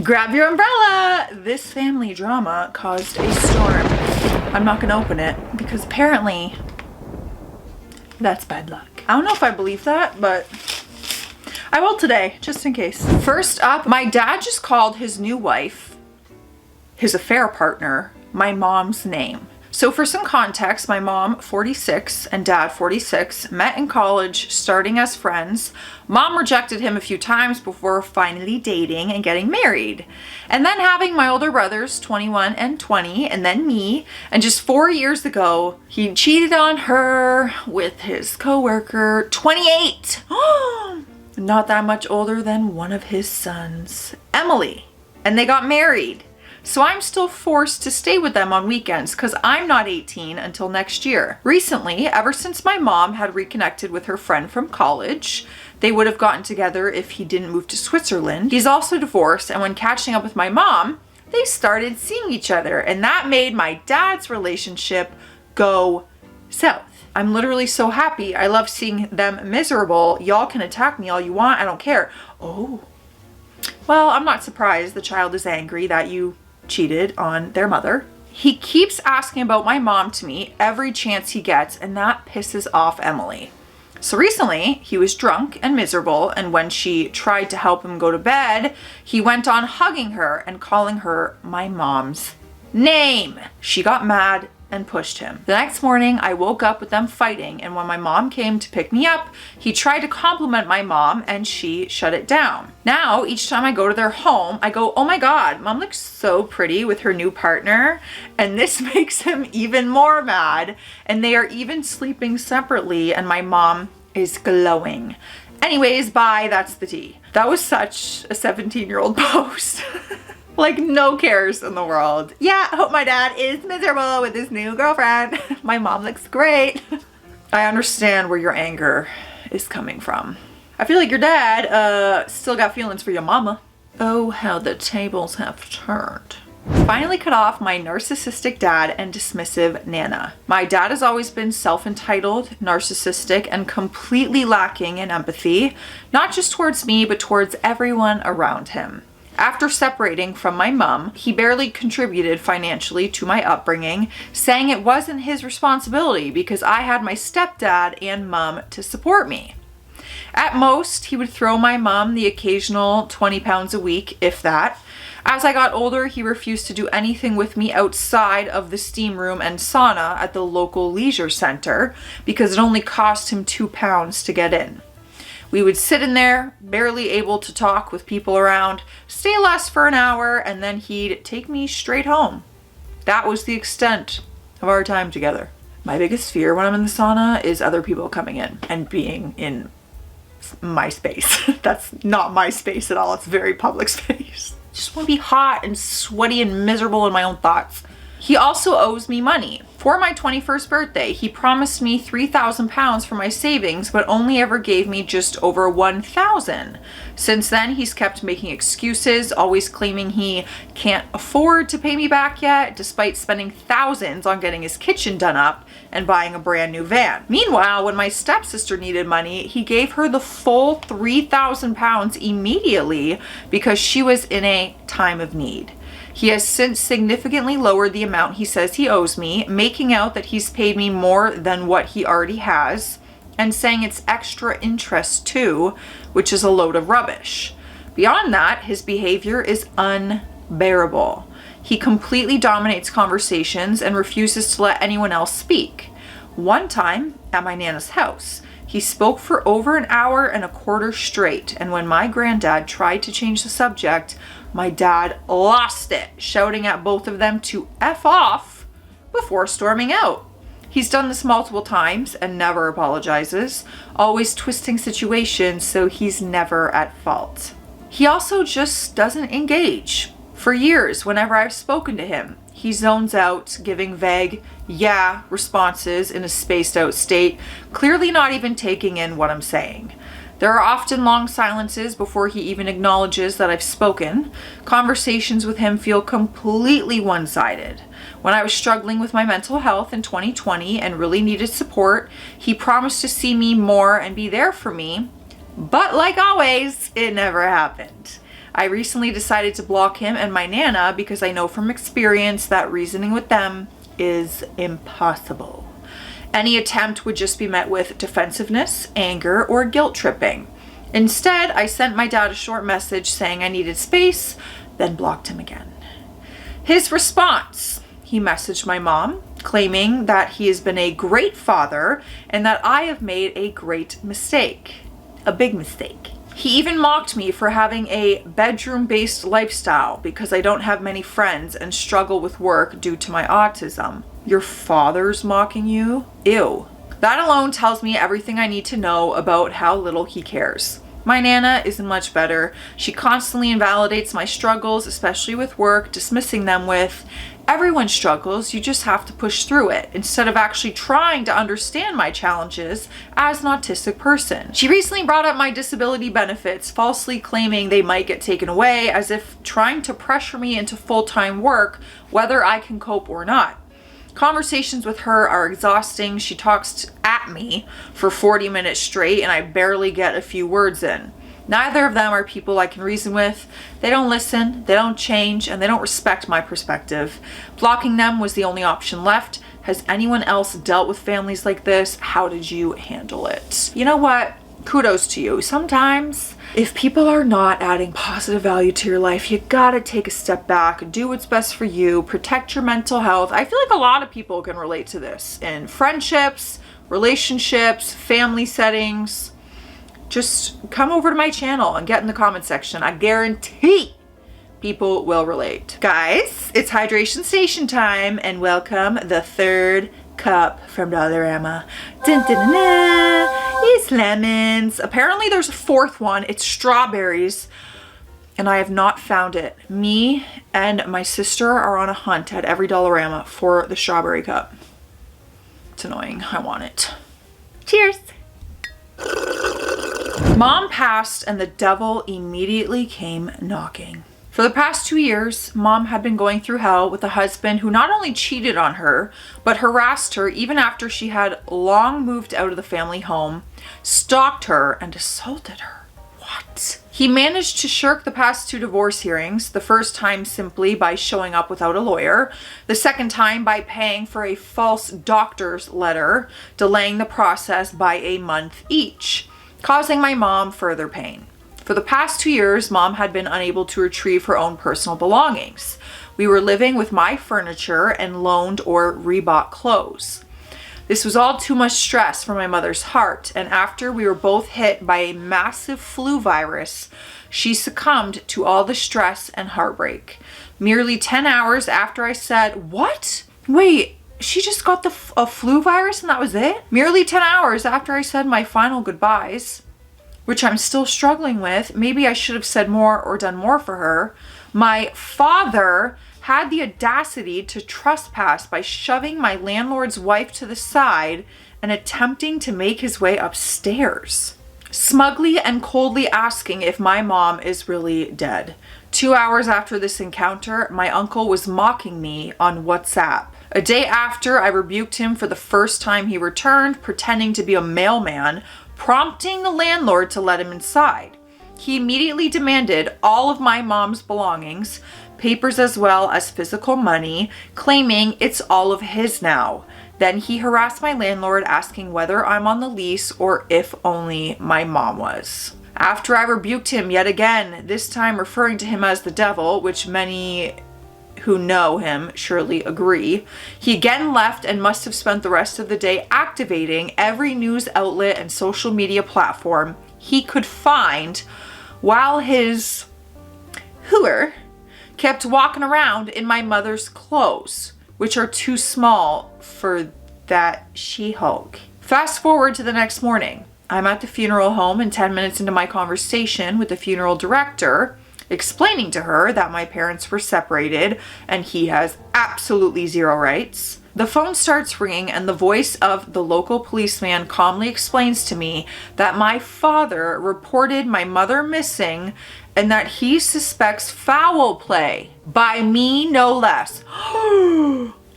Grab your umbrella! This family drama caused a storm. I'm not gonna open it because apparently that's bad luck. I don't know if I believe that, but I will today, just in case. First up, my dad just called his new wife, his affair partner, my mom's name. So for some context, my mom, 46, and dad, 46, met in college, starting as friends. Mom rejected him a few times before finally dating and getting married. And then having my older brothers, 21 and 20, and then me. And just 4 years ago, he cheated on her with his coworker, 28. Not that much older than one of his sons, Emily. And they got married. So I'm still forced to stay with them on weekends because I'm not 18 until next year. Recently, ever since my mom had reconnected with her friend from college, they would have gotten together if he didn't move to Switzerland. He's also divorced, and when catching up with my mom, they started seeing each other, and that made my dad's relationship go south. I'm literally so happy. I love seeing them miserable. Y'all can attack me all you want. I don't care. Oh. Well, I'm not surprised the child is angry that you cheated on their mother. He keeps asking about my mom to me every chance he gets, and that pisses off Emily. So recently, he was drunk and miserable, and when she tried to help him go to bed, he went on hugging her and calling her my mom's name. She got mad and pushed him. The next morning, I woke up with them fighting, and when my mom came to pick me up, he tried to compliment my mom and she shut it down. Now, each time I go to their home, I go, oh my God, mom looks so pretty with her new partner. And this makes him even more mad. And they are even sleeping separately, and my mom is glowing. Anyways, bye, that's the tea. That was such a 17-year-old post. Like, no cares in the world. Yeah, I hope my dad is miserable with his new girlfriend. My mom looks great. I understand where your anger is coming from. I feel like your dad still got feelings for your mama. Oh, how the tables have turned. Finally cut off my narcissistic dad and dismissive nana. My dad has always been self-entitled, narcissistic, and completely lacking in empathy, not just towards me, but towards everyone around him. After separating from my mom, he barely contributed financially to my upbringing, saying it wasn't his responsibility because I had my stepdad and mom to support me. At most, he would throw my mom the occasional 20 pounds a week, if that. As I got older, he refused to do anything with me outside of the steam room and sauna at the local leisure center because it only cost him £2 to get in. We would sit in there, barely able to talk with people around, stay less for an hour, and then he'd take me straight home. That was the extent of our time together. My biggest fear when I'm in the sauna is other people coming in and being in my space. That's not my space at all. It's very public space. Just want to be hot and sweaty and miserable in my own thoughts. He also owes me money. For my 21st birthday, he promised me £3,000 for my savings, but only ever gave me just over £1,000. Since then, he's kept making excuses, always claiming he can't afford to pay me back yet, despite spending thousands on getting his kitchen done up and buying a brand new van. Meanwhile, when my stepsister needed money, he gave her the full £3,000 immediately because she was in a time of need. He has since significantly lowered the amount he says he owes me, making out that he's paid me more than what he already has, and saying it's extra interest too, which is a load of rubbish. Beyond that, his behavior is unbearable. He completely dominates conversations and refuses to let anyone else speak. One time, at my Nana's house, he spoke for over an hour and a quarter straight, and when my granddad tried to change the subject, my dad lost it, shouting at both of them to F off before storming out. He's done this multiple times and never apologizes, always twisting situations so he's never at fault. He also just doesn't engage. For years, whenever I've spoken to him, he zones out, giving vague, yeah responses in a spaced out state, clearly not even taking in what I'm saying. There are often long silences before he even acknowledges that I've spoken. Conversations with him feel completely one-sided. When I was struggling with my mental health in 2020 and really needed support, he promised to see me more and be there for me, but like always, it never happened. I recently decided to block him and my Nana because I know from experience that reasoning with them is impossible. Any attempt would just be met with defensiveness, anger, or guilt tripping. Instead, I sent my dad a short message saying I needed space, then blocked him again. His response: he messaged my mom, claiming that he has been a great father and that I have made a great mistake. A big mistake. He even mocked me for having a bedroom-based lifestyle because I don't have many friends and struggle with work due to my autism. Your father's mocking you? Ew. That alone tells me everything I need to know about how little he cares. My Nana isn't much better. She constantly invalidates my struggles, especially with work, dismissing them with, everyone struggles, you just have to push through it, instead of actually trying to understand my challenges as an autistic person. She recently brought up my disability benefits, falsely claiming they might get taken away, as if trying to pressure me into full-time work, whether I can cope or not. Conversations with her are exhausting. She talks at me for 40 minutes straight and I barely get a few words in. Neither of them are people I can reason with. They don't listen, they don't change, and they don't respect my perspective. Blocking them was the only option left. Has anyone else dealt with families like this? How did you handle it? You know what? Kudos to you. Sometimes if people are not adding positive value to your life, you gotta take a step back, do what's best for you, protect your mental health. I feel like a lot of people can relate to this in friendships, relationships, family settings. Just come over to my channel and get in the comment section. I guarantee people will relate. Guys, it's hydration station time and welcome the third cup from Darina. Dun, dun, dun, dun. It's lemons. Apparently there's a fourth one. It's strawberries and I have not found it. Me and my sister are on a hunt at every Dollarama for the strawberry cup. It's annoying. I want it. Cheers. Mom passed and the devil immediately came knocking. For the past 2 years, Mom had been going through hell with a husband who not only cheated on her, but harassed her even after she had long moved out of the family home, stalked her, and assaulted her. What? He managed to shirk the past 2 divorce hearings, the first time simply by showing up without a lawyer, the second time by paying for a false doctor's letter, delaying the process by a month each, causing my mom further pain. For the past 2 years, Mom had been unable to retrieve her own personal belongings. We were living with my furniture and loaned or rebought clothes. This was all too much stress for my mother's heart, and after we were both hit by a massive flu virus, she succumbed to all the stress and heartbreak. Merely 10 hours after I said, "What? Wait, she just got a flu virus and that was it?" Merely 10 hours after I said my final goodbyes, which I'm still struggling with. Maybe I should have said more or done more for her. My father had the audacity to trespass by shoving my landlord's wife to the side and attempting to make his way upstairs, smugly and coldly asking if my mom is really dead. 2 hours after this encounter, my uncle was mocking me on WhatsApp. A day after, I rebuked him for the first time he returned, pretending to be a mailman, prompting the landlord to let him inside. He immediately demanded all of my mom's belongings, papers as well as physical money, claiming it's all of his now. Then he harassed my landlord, asking whether I'm on the lease or if only my mom was. After I rebuked him yet again, this time referring to him as the devil, which many who know him surely agree, he again left and must have spent the rest of the day activating every news outlet and social media platform he could find while his hooer kept walking around in my mother's clothes, which are too small for that She-Hulk. Fast forward to the next morning. I'm at the funeral home and 10 minutes into my conversation with the funeral director, explaining to her that my parents were separated and he has absolutely zero rights. The phone starts ringing and the voice of the local policeman calmly explains to me that my father reported my mother missing and that he suspects foul play by me, no less.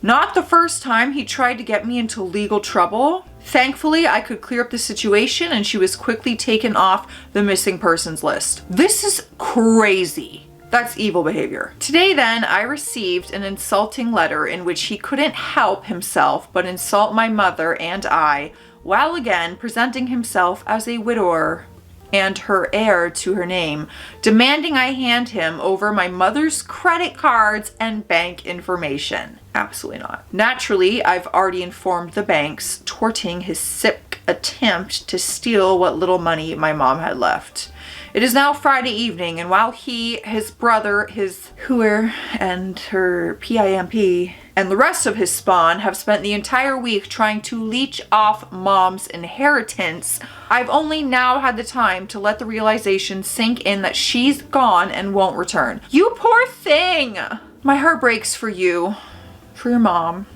Not the first time he tried to get me into legal trouble. Thankfully, I could clear up the situation and she was quickly taken off the missing persons list. This is crazy. That's evil behavior. Today then, I received an insulting letter in which he couldn't help himself but insult my mother and I, while again presenting himself as a widower and her heir to her name, demanding I hand him over my mother's credit cards and bank information. Absolutely not. Naturally, I've already informed the banks, torting his sick attempt to steal what little money my mom had left. It is now Friday evening, and while he, his brother, his hooer, and her PIMP, and the rest of his spawn have spent the entire week trying to leech off mom's inheritance, I've only now had the time to let the realization sink in that she's gone and won't return. You poor thing! My heart breaks for you, for your mom,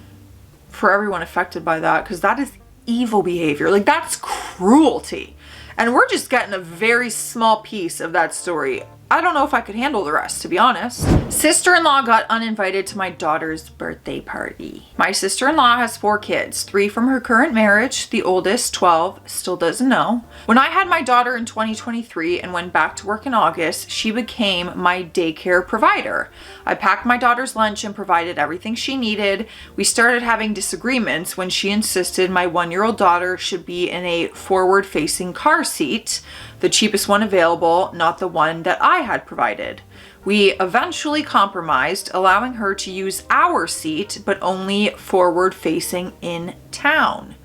for everyone affected by that, because that is evil behavior. Like, that's cruelty. And we're just getting a very small piece of that story. I don't know if I could handle the rest, to be honest. Sister-in-law got uninvited to my daughter's birthday party. My sister-in-law has 4 kids, 3 from her current marriage. The oldest, 12, still doesn't know. When I had my daughter in 2023 and went back to work in August, she became my daycare provider. I packed my daughter's lunch and provided everything she needed. We started having disagreements when she insisted my 1-year-old daughter should be in a forward-facing car seat, the cheapest one available, not the one that I had provided. We eventually compromised, allowing her to use our seat, but only forward facing in town.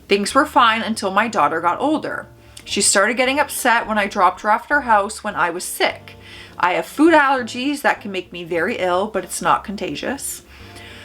Things were fine until my daughter got older. She started getting upset when I dropped her off at her house when I was sick. I have food allergies that can make me very ill, but it's not contagious.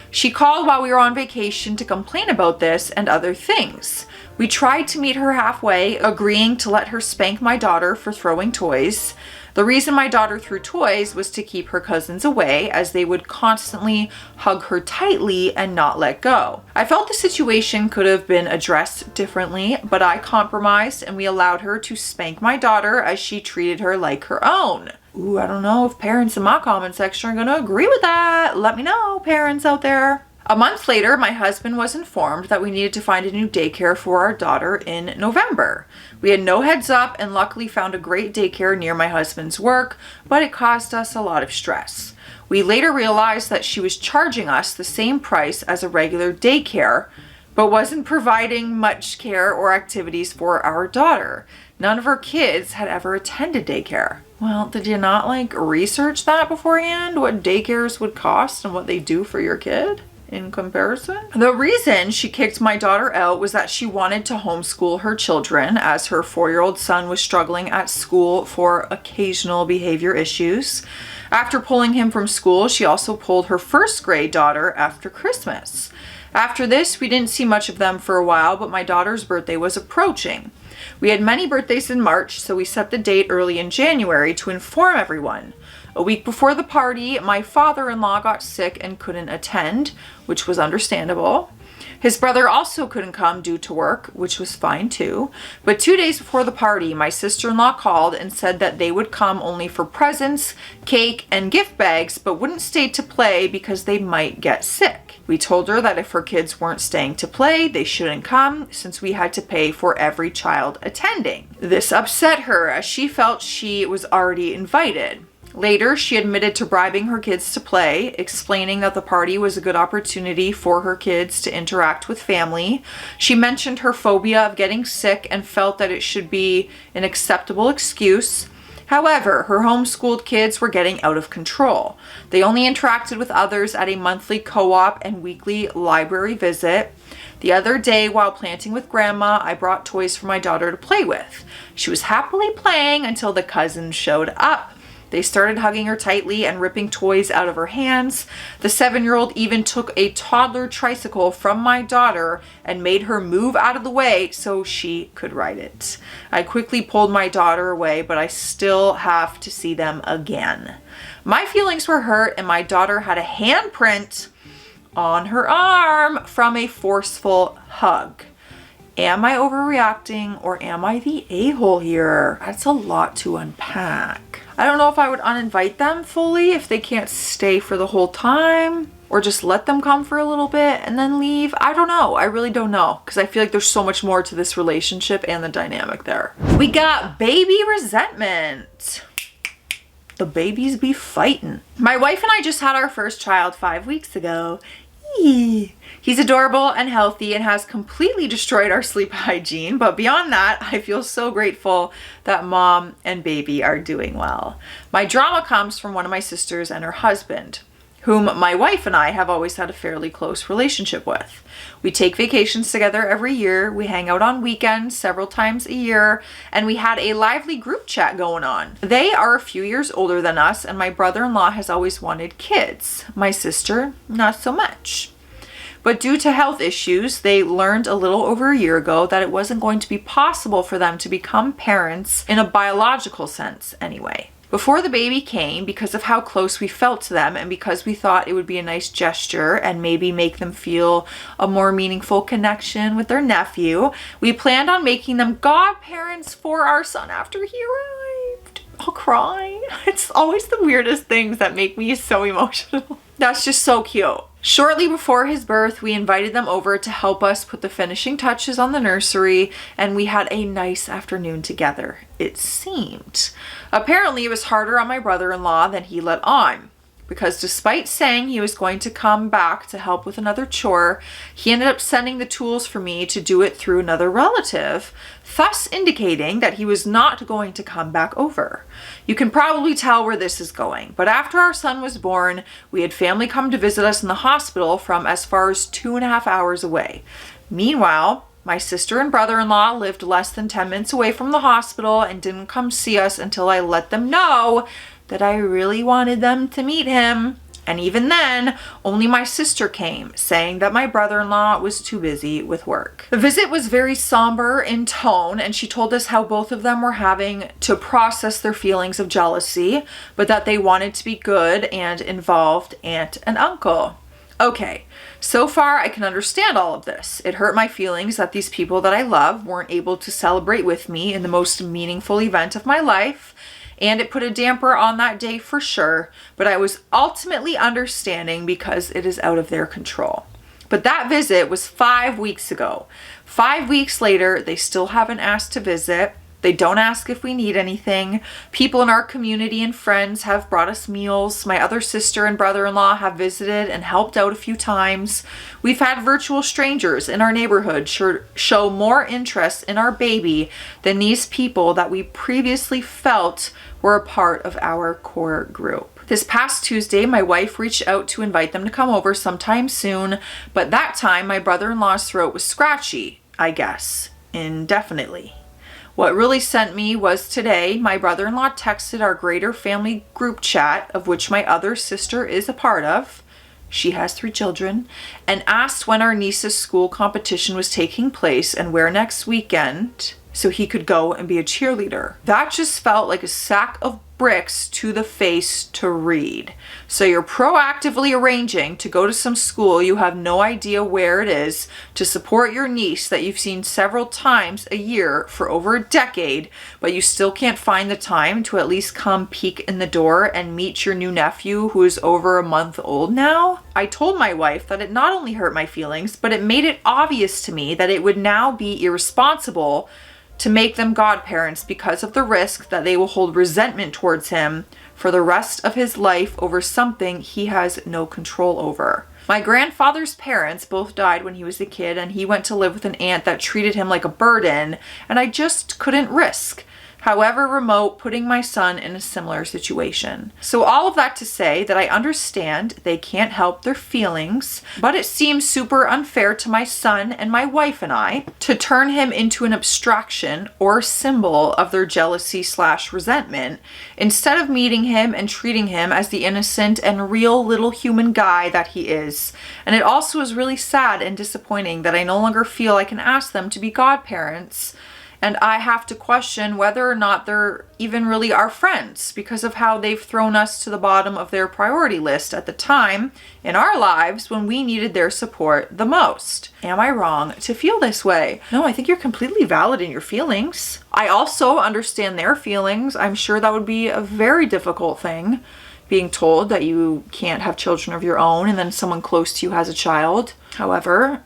She called while we were on vacation to complain about this and other things. We tried to meet her halfway, agreeing to let her spank my daughter for throwing toys. The reason my daughter threw toys was to keep her cousins away, as they would constantly hug her tightly and not let go. I felt the situation could have been addressed differently, but I compromised and we allowed her to spank my daughter as she treated her like her own. Ooh, I don't know if parents in my comment section are gonna agree with that. Let me know, parents out there. A month later, my husband was informed that we needed to find a new daycare for our daughter in November. We had no heads up and luckily found a great daycare near my husband's work, but it caused us a lot of stress. We later realized that she was charging us the same price as a regular daycare, but wasn't providing much care or activities for our daughter. None of her kids had ever attended daycare. Well, did you not research that beforehand? What daycares would cost and what they do for your kid in comparison? The reason she kicked my daughter out was that she wanted to homeschool her children, as her 4-year-old son was struggling at school for occasional behavior issues. After pulling him from school, she also pulled her 1st grade daughter after Christmas. After this, we didn't see much of them for a while, but my daughter's birthday was approaching. We had many birthdays in March, so we set the date early in January to inform everyone. A week before the party, my father-in-law got sick and couldn't attend, which was understandable. His brother also couldn't come due to work, which was fine too. But 2 days before the party, my sister-in-law called and said that they would come only for presents, cake, and gift bags, but wouldn't stay to play because they might get sick. We told her that if her kids weren't staying to play, they shouldn't come, since we had to pay for every child attending. This upset her, as she felt she was already invited. Later, she admitted to bribing her kids to play, explaining that the party was a good opportunity for her kids to interact with family. She mentioned her phobia of getting sick and felt that it should be an acceptable excuse. However, her homeschooled kids were getting out of control. They only interacted with others at a monthly co-op and weekly library visit. The other day, while planting with Grandma, I brought toys for my daughter to play with. She was happily playing until the cousins showed up. They started hugging her tightly and ripping toys out of her hands. The 7-year-old even took a toddler tricycle from my daughter and made her move out of the way so she could ride it. I quickly pulled my daughter away, but I still have to see them again. My feelings were hurt, and my daughter had a handprint on her arm from a forceful hug. Am I overreacting, or am I the a-hole here? That's a lot to unpack. I don't know if I would uninvite them fully if they can't stay for the whole time. or just let them come for a little bit and then leave. I don't know. I really don't know, because I feel like there's so much more to this relationship and the dynamic there. We got baby resentment. The babies be fighting. My wife and I just had our first child 5 weeks ago. Eee. He's adorable and healthy and has completely destroyed our sleep hygiene. But beyond that, I feel so grateful that mom and baby are doing well. My drama comes from one of my sisters and her husband, whom my wife and I have always had a fairly close relationship with. We take vacations together every year, we hang out on weekends several times a year, and we had a lively group chat going on. They are a few years older than us, and my brother-in-law has always wanted kids. My sister, not so much. But due to health issues, they learned a little over a year ago that it wasn't going to be possible for them to become parents in a biological sense anyway. Before the baby came, because of how close we felt to them and because we thought it would be a nice gesture and maybe make them feel a more meaningful connection with their nephew, we planned on making them godparents for our son after he arrived. I'll cry. It's always the weirdest things that make me so emotional. That's just so cute. Shortly before his birth, we invited them over to help us put the finishing touches on the nursery, and we had a nice afternoon together, it seemed. Apparently, it was harder on my brother-in-law than he let on, because despite saying he was going to come back to help with another chore, he ended up sending the tools for me to do it through another relative, thus indicating that he was not going to come back over. You can probably tell where this is going, but after our son was born, we had family come to visit us in the hospital from as far as 2.5 hours away. Meanwhile, my sister and brother-in-law lived less than 10 minutes away from the hospital and didn't come see us until I let them know that I really wanted them to meet him. And even then, only my sister came, saying that my brother-in-law was too busy with work. The visit was very somber in tone, and she told us how both of them were having to process their feelings of jealousy, but that they wanted to be good and involved aunt and uncle. Okay, so far I can understand all of this. It hurt my feelings that these people that I love weren't able to celebrate with me in the most meaningful event of my life, and it put a damper on that day for sure, but I was ultimately understanding because it is out of their control. But that visit was 5 weeks ago. 5 weeks later, they still haven't asked to visit. They don't ask if we need anything. People in our community and friends have brought us meals. My other sister and brother-in-law have visited and helped out a few times. We've had virtual strangers in our neighborhood show more interest in our baby than these people that we previously felt were a part of our core group. This past Tuesday, my wife reached out to invite them to come over sometime soon, but that time my brother-in-law's throat was scratchy, I guess, indefinitely. What really sent me was today, my brother-in-law texted our greater family group chat, of which my other sister is a part of. She has 3 children, and asked when our niece's school competition was taking place and where next weekend, so he could go and be a cheerleader. That just felt like a sack of bricks to the face to read. So you're proactively arranging to go to some school you have no idea where it is to support your niece that you've seen several times a year for over a decade, but you still can't find the time to at least come peek in the door and meet your new nephew who is over a month old now? I told my wife that it not only hurt my feelings, but it made it obvious to me that it would now be irresponsible to make them godparents because of the risk that they will hold resentment towards him for the rest of his life over something he has no control over. My grandfather's parents both died when he was a kid, and he went to live with an aunt that treated him like a burden, and I just couldn't risk, however remote, putting my son in a similar situation. So all of that to say that I understand they can't help their feelings, but it seems super unfair to my son and my wife and I to turn him into an abstraction or symbol of their jealousy/resentment instead of meeting him and treating him as the innocent and real little human guy that he is. And it also is really sad and disappointing that I no longer feel I can ask them to be godparents, and I have to question whether or not they're even really our friends because of how they've thrown us to the bottom of their priority list at the time in our lives when we needed their support the most. Am I wrong to feel this way? No, I think you're completely valid in your feelings. I also understand their feelings. I'm sure that would be a very difficult thing being told that you can't have children of your own and then someone close to you has a child. However,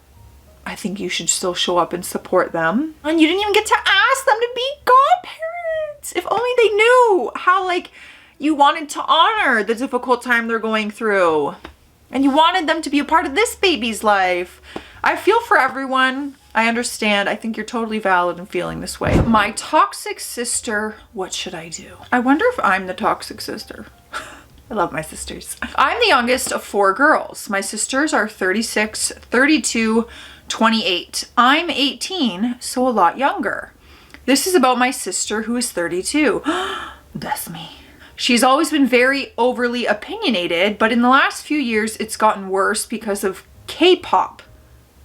I think you should still show up and support them. And you didn't even get to ask them to be godparents. If only they knew how like you wanted to honor the difficult time they're going through. And you wanted them to be a part of this baby's life. I feel for everyone. I understand. I think you're totally valid in feeling this way. My toxic sister, what should I do? I wonder if I'm the toxic sister. I love my sisters. I'm the youngest of 4 girls. My sisters are 36, 32, 28. I'm 18, so a lot younger. This is about my sister who is 32. That's me. She's always been very overly opinionated, but in the last few years, it's gotten worse because of K-pop,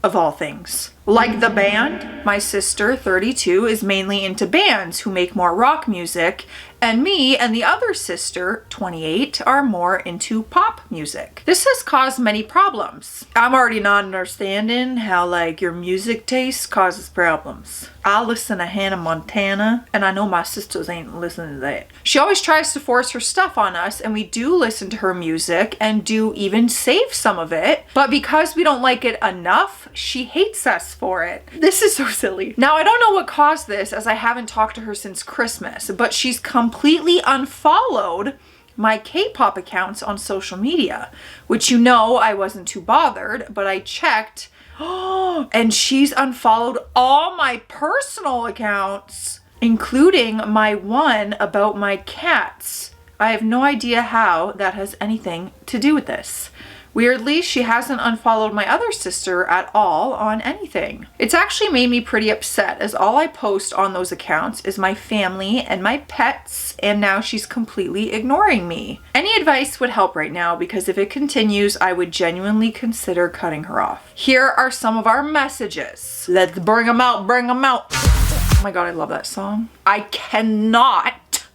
of all things. Like the band, my sister, 32, is mainly into bands who make more rock music, and me and the other sister, 28, are more into pop music. This has caused many problems. I'm already not understanding how like your music taste causes problems. I listen to Hannah Montana, and I know my sisters ain't listening to that. She always tries to force her stuff on us, and we do listen to her music and do even save some of it, but because we don't like it enough, she hates us for it. This is so silly. Now, I don't know what caused this as I haven't talked to her since Christmas, but she's completely unfollowed my K-pop accounts on social media, which you know I wasn't too bothered, but I checked and she's unfollowed all my personal accounts, including my one about my cats. I have no idea how that has anything to do with this. Weirdly, she hasn't unfollowed my other sister at all on anything. It's actually made me pretty upset as all I post on those accounts is my family and my pets, and now she's completely ignoring me. Any advice would help right now because if it continues, I would genuinely consider cutting her off. Here are some of our messages. Let's bring them out, bring them out. Oh my God, I love that song. I cannot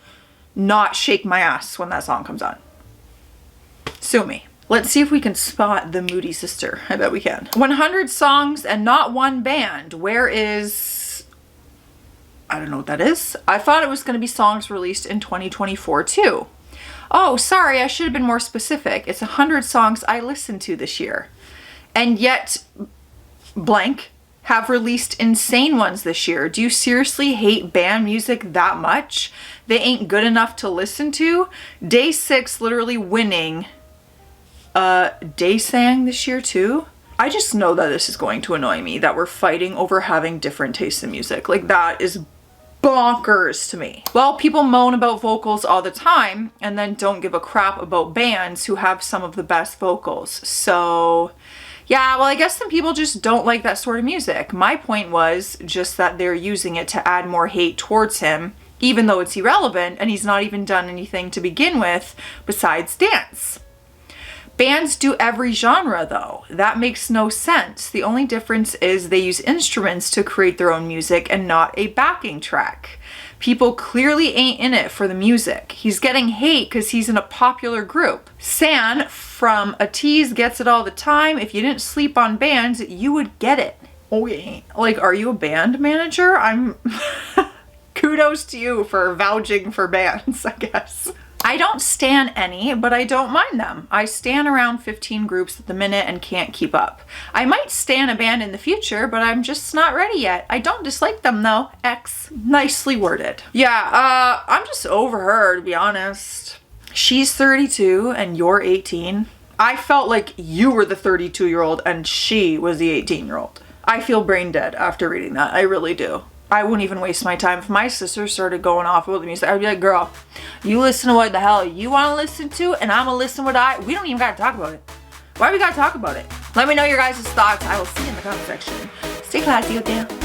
not shake my ass when that song comes on. Sue me. Let's see if we can spot the moody sister. I bet we can. 100 songs and not one band. Where is... I don't know what that is. I thought it was going to be songs released in 2024 too. Oh, sorry, I should have been more specific. It's 100 songs I listened to this year. And yet, blank, have released insane ones this year. Do you seriously hate band music that much? They ain't good enough to listen to? Day 6 literally winning... Day sang this year too. I just know that this is going to annoy me, that we're fighting over having different tastes in music. Like that is bonkers to me. Well, people moan about vocals all the time and then don't give a crap about bands who have some of the best vocals. So yeah, well, I guess some people just don't like that sort of music. My point was just that they're using it to add more hate towards him, even though it's irrelevant and he's not even done anything to begin with besides dance. Bands do every genre though. That makes no sense. The only difference is they use instruments to create their own music and not a backing track. People clearly ain't in it for the music. He's getting hate because he's in a popular group. San from A Tease gets it all the time. If you didn't sleep on bands, you would get it. Oh yeah. Like, are you a band manager? Kudos to you for vouching for bands, I guess. I don't stan any, but I don't mind them. I stan around 15 groups at the minute and can't keep up. I might stan a band in the future, but I'm just not ready yet. I don't dislike them though. X. Nicely worded. Yeah, I'm just over her, to be honest. She's 32 and you're 18. I felt like you were the 32-year-old and she was the 18-year-old. I feel brain dead after reading that. I really do. I wouldn't even waste my time. If my sister started going off about the music, I'd be like, girl, you listen to what the hell you want to listen to, and I'm going to listen to what we don't even got to talk about it. Why do we got to talk about it? Let me know your guys' thoughts. I will see you in the comment section. Stay classy out there.